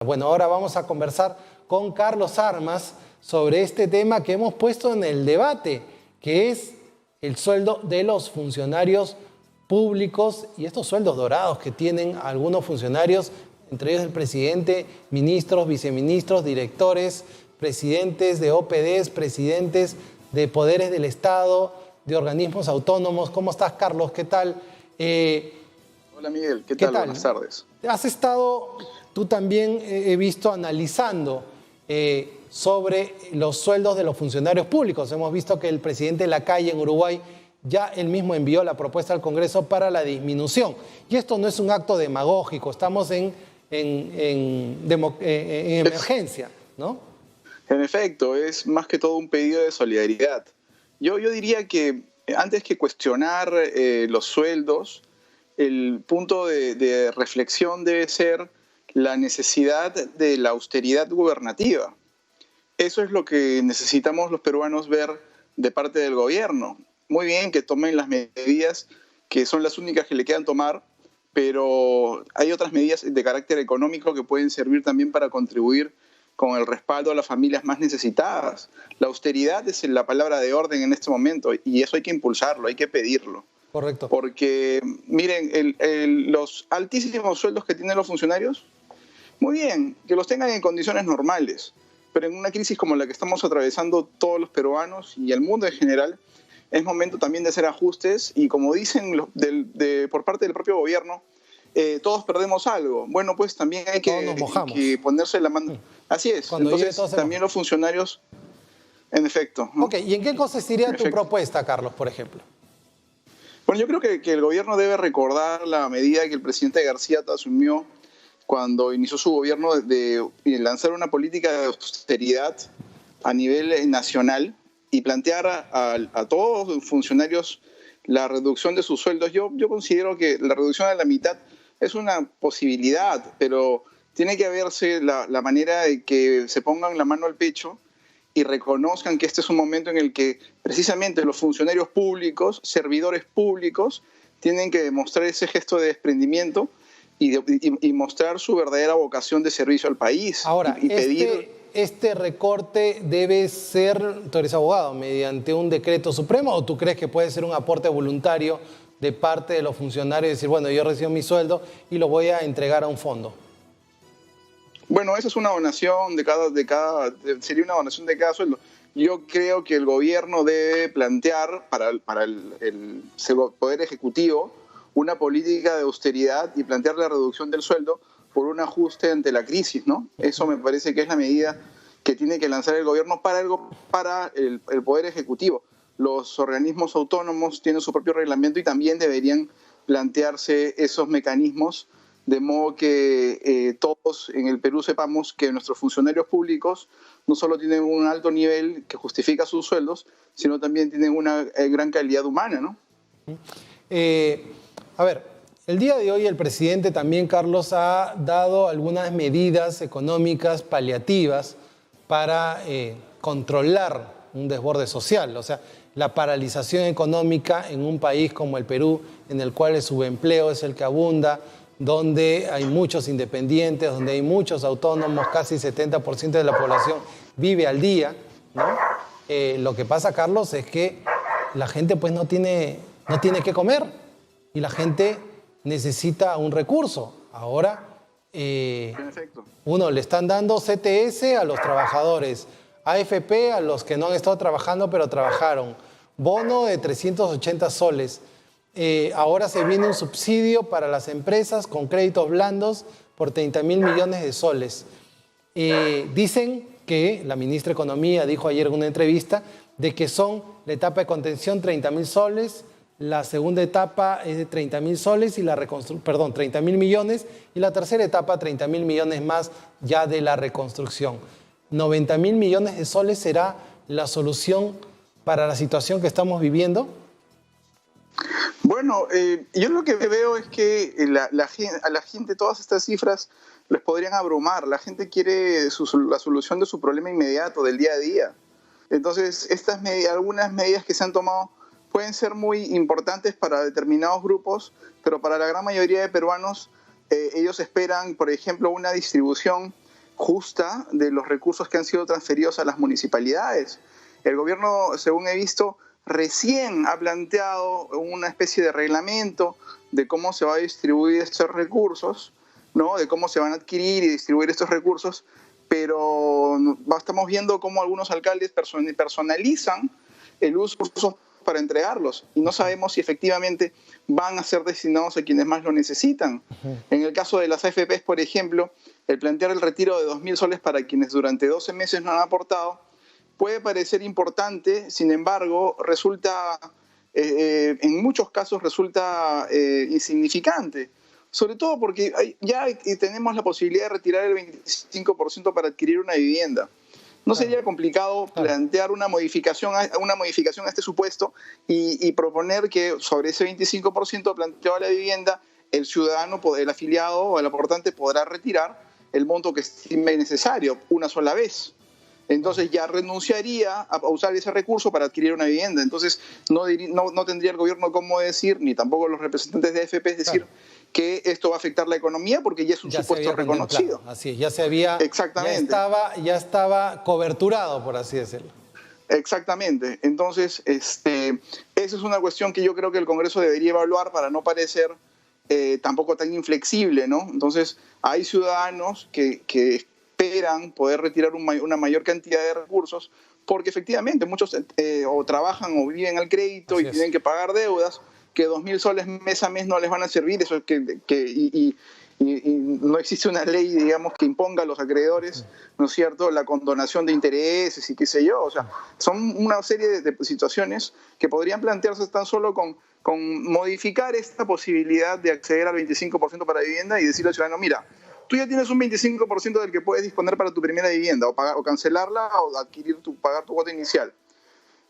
Bueno, ahora vamos a conversar con Carlos Armas sobre este tema que hemos puesto en el debate, que es el sueldo de los funcionarios públicos y estos sueldos dorados que tienen algunos funcionarios, entre ellos el presidente, ministros, viceministros, directores, presidentes de OPDs, presidentes de poderes del Estado, de organismos autónomos. ¿Cómo estás, Carlos? ¿Qué tal? Hola, Miguel. ¿Qué tal? Buenas tardes. Has estado, tú también he visto, analizando sobre los sueldos de los funcionarios públicos. Hemos visto que el presidente Lacalle en Uruguay ya él mismo envió la propuesta al Congreso para la disminución. Y esto no es un acto demagógico, estamos en emergencia, ¿no? En efecto, es más que todo un pedido de solidaridad. Yo diría que antes que cuestionar los sueldos, el punto de reflexión debe ser la necesidad de la austeridad gubernativa. Eso es lo que necesitamos los peruanos ver de parte del gobierno. Muy bien que tomen las medidas que son las únicas que le quedan tomar, pero hay otras medidas de carácter económico que pueden servir también para contribuir con el respaldo a las familias más necesitadas. La austeridad es la palabra de orden en este momento y eso hay que impulsarlo, hay que pedirlo. Correcto. Porque, miren, los altísimos sueldos que tienen los funcionarios, muy bien, que los tengan en condiciones normales, pero en una crisis como la que estamos atravesando todos los peruanos y el mundo en general, es momento también de hacer ajustes y, como dicen por parte del propio gobierno, todos perdemos algo. Bueno, pues también hay que ponerse la mano. Así es. Cuando entonces también los funcionarios, en efecto, ¿no? Ok, ¿y en qué consistiría tu propuesta, Carlos, por ejemplo? Bueno, yo creo que el gobierno debe recordar la medida que el presidente García asumió cuando inició su gobierno de lanzar una política de austeridad a nivel nacional y plantear a todos los funcionarios la reducción de sus sueldos. Yo considero que la reducción a la mitad es una posibilidad, pero tiene que haberse la manera de que se pongan la mano al pecho y reconozcan que este es un momento en el que precisamente los funcionarios públicos, servidores públicos, tienen que demostrar ese gesto de desprendimiento y mostrar su verdadera vocación de servicio al país. Ahora, este recorte debe ser, tú eres abogado, mediante un decreto supremo, ¿o tú crees que puede ser un aporte voluntario de parte de los funcionarios y decir, bueno, yo recibo mi sueldo y lo voy a entregar a un fondo? Bueno, esa es una donación sería una donación de cada sueldo. Yo creo que el gobierno debe plantear para el Poder Ejecutivo una política de austeridad y plantear la reducción del sueldo por un ajuste ante la crisis, ¿no? Eso me parece que es la medida que tiene que lanzar el gobierno para el Poder Ejecutivo. Los organismos autónomos tienen su propio reglamento y también deberían plantearse esos mecanismos de modo que todos en el Perú sepamos que nuestros funcionarios públicos no solo tienen un alto nivel que justifica sus sueldos, sino también tienen una gran calidad humana, ¿no? A ver, el día de hoy el presidente también, Carlos, ha dado algunas medidas económicas paliativas para controlar un desborde social. O sea, la paralización económica en un país como el Perú, en el cual el subempleo es el que abunda, donde hay muchos independientes, donde hay muchos autónomos, casi 70% de la población vive al día, ¿no? Lo que pasa, Carlos, es que la gente pues no tiene qué comer y la gente necesita un recurso. Ahora, le están dando CTS a los trabajadores, AFP a los que no han estado trabajando pero trabajaron, bono de 380 soles. Ahora se viene un subsidio para las empresas con créditos blandos por 30.000 millones de soles. Dicen que la ministra de Economía dijo ayer en una entrevista de que son la etapa de contención 30.000 soles, la segunda etapa es de 30.000 soles y 30.000 millones y la tercera etapa 30.000 millones más ya de la reconstrucción. 90.000 millones de soles será la solución para la situación que estamos viviendo. Bueno, yo lo que veo es que a la gente todas estas cifras les podrían abrumar. La gente quiere la solución de su problema inmediato, del día a día. Entonces, algunas medidas que se han tomado pueden ser muy importantes para determinados grupos, pero para la gran mayoría de peruanos, ellos esperan, por ejemplo, una distribución justa de los recursos que han sido transferidos a las municipalidades. El gobierno, según he visto, recién ha planteado una especie de reglamento de cómo se va a distribuir estos recursos, ¿no? De cómo se van a adquirir y distribuir estos recursos, pero estamos viendo cómo algunos alcaldes personalizan el uso para entregarlos y no sabemos si efectivamente van a ser destinados a quienes más lo necesitan. En el caso de las AFPs, por ejemplo, el plantear el retiro de 2.000 soles para quienes durante 12 meses no han aportado puede parecer importante, sin embargo, resulta, en muchos casos resulta insignificante. Sobre todo porque ya tenemos la posibilidad de retirar el 25% para adquirir una vivienda. ¿No sería complicado plantear una modificación a este supuesto y proponer que sobre ese 25% planteado a la vivienda, el ciudadano, el afiliado o el aportante podrá retirar el monto que estime necesario una sola vez? Entonces ya renunciaría a usar ese recurso para adquirir una vivienda. Entonces no tendría el gobierno cómo decir, ni tampoco los representantes de AFP decir que esto va a afectar la economía porque ya es un supuesto reconocido. Así es, ya se había, exactamente. Ya estaba coberturado, por así decirlo. Exactamente. Entonces, esa es una cuestión que yo creo que el Congreso debería evaluar para no parecer tampoco tan inflexible, ¿no? Entonces, hay ciudadanos que esperan poder retirar una mayor cantidad de recursos porque efectivamente muchos o trabajan o viven al crédito y tienen que pagar deudas que 2.000 soles mes a mes no les van a servir, eso es y no existe una ley, digamos, que imponga a los acreedores, ¿no es cierto?, la condonación de intereses y qué sé yo. O sea, son una serie de situaciones que podrían plantearse tan solo con modificar esta posibilidad de acceder al 25% para vivienda y decirle al ciudadano, mira, tú ya tienes un 25% del que puedes disponer para tu primera vivienda, o cancelarla o pagar tu cuota inicial.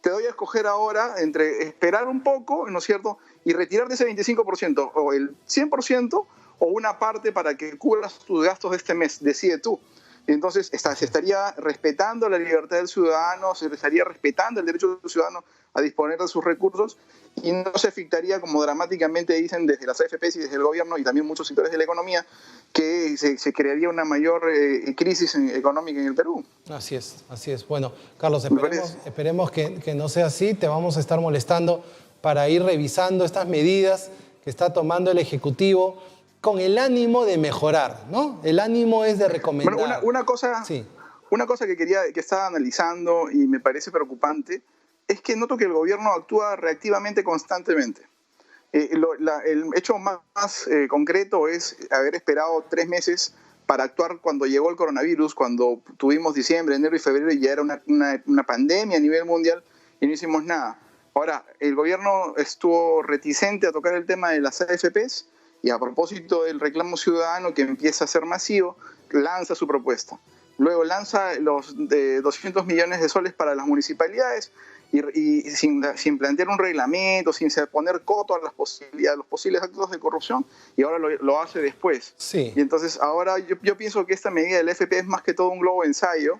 Te doy a escoger ahora entre esperar un poco, ¿no es cierto?, y retirarte ese 25%, o el 100%, o una parte para que cubras tus gastos de este mes. Decide tú. Entonces, se estaría respetando la libertad del ciudadano, se estaría respetando el derecho del ciudadano a disponer de sus recursos y no se afectaría, como dramáticamente dicen desde las AFPs y desde el gobierno y también muchos sectores de la economía, que se crearía una mayor crisis económica en el Perú. Así es, así es. Bueno, Carlos, esperemos que no sea así. Te vamos a estar molestando para ir revisando estas medidas que está tomando el Ejecutivo con el ánimo de mejorar, ¿no? El ánimo es de recomendar. Bueno, una cosa que estaba analizando y me parece preocupante es que noto que el gobierno actúa reactivamente constantemente. El hecho más concreto es haber esperado 3 meses para actuar cuando llegó el coronavirus, cuando tuvimos diciembre, enero y febrero y ya era una pandemia a nivel mundial y no hicimos nada. Ahora, el gobierno estuvo reticente a tocar el tema de las AFPs y a propósito del reclamo ciudadano que empieza a ser masivo, lanza su propuesta. Luego lanza los 200 millones de soles para las municipalidades y sin plantear un reglamento, sin poner coto a los posibles actos de corrupción, y ahora lo hace después. Sí. Y entonces ahora yo pienso que esta medida del FP es más que todo un globo ensayo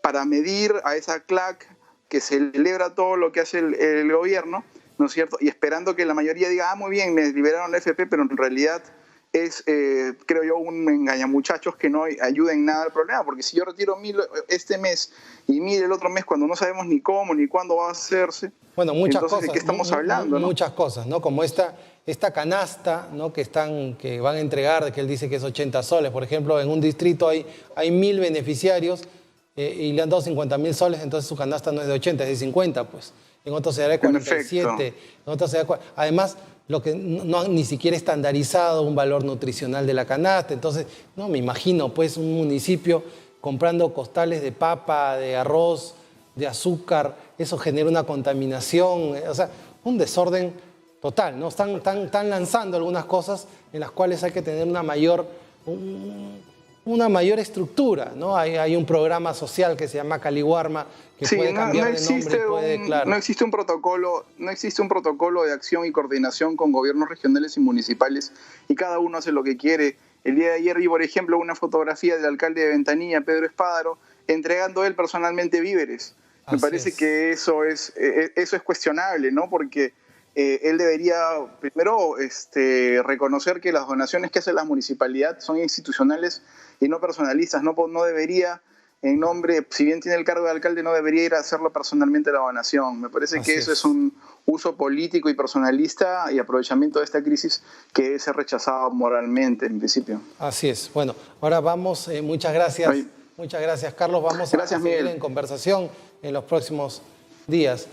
para medir a esa CLAC que celebra todo lo que hace el gobierno, ¿no es cierto? Y esperando que la mayoría diga, muy bien, me liberaron la FP, pero en realidad es, creo yo, un engañamuchachos que no ayuda en nada al problema, porque si yo retiro 1.000 este mes y 1.000 el otro mes cuando no sabemos ni cómo ni cuándo va a hacerse, bueno, muchas entonces, cosas, ¿de qué estamos hablando? Muchas cosas, ¿no? Como esta canasta, ¿no? que van a entregar, que él dice que es 80 soles. Por ejemplo, en un distrito hay 1.000 beneficiarios y le han dado 50.000 soles, entonces su canasta no es de 80, es de 50, pues. En otros se dará de 47, en otros se dará además, lo que no ni siquiera estandarizado un valor nutricional de la canasta. Entonces, no me imagino, pues, un municipio comprando costales de papa, de arroz, de azúcar, eso genera una contaminación, o sea, un desorden total, ¿no? Están lanzando algunas cosas en las cuales hay que tener una mayor estructura, ¿no? Hay un programa social que se llama Caliwarma que puede cambiar de nombre y puede, claro. No existe un protocolo de acción y coordinación con gobiernos regionales y municipales y cada uno hace lo que quiere. El día de ayer vi, por ejemplo, una fotografía del alcalde de Ventanilla, Pedro Espádaro, entregando él personalmente víveres. Me parece que eso es cuestionable, ¿no? Porque él debería primero reconocer que las donaciones que hace la municipalidad son institucionales y no personalistas. No debería, en nombre, si bien tiene el cargo de alcalde, no debería ir a hacerlo personalmente la donación. Me parece que eso es un uso político y personalista y aprovechamiento de esta crisis que debe ser rechazado moralmente, en principio. Así es. Bueno, ahora vamos, muchas gracias. Muchas gracias, Carlos. Vamos a seguir en conversación en los próximos días.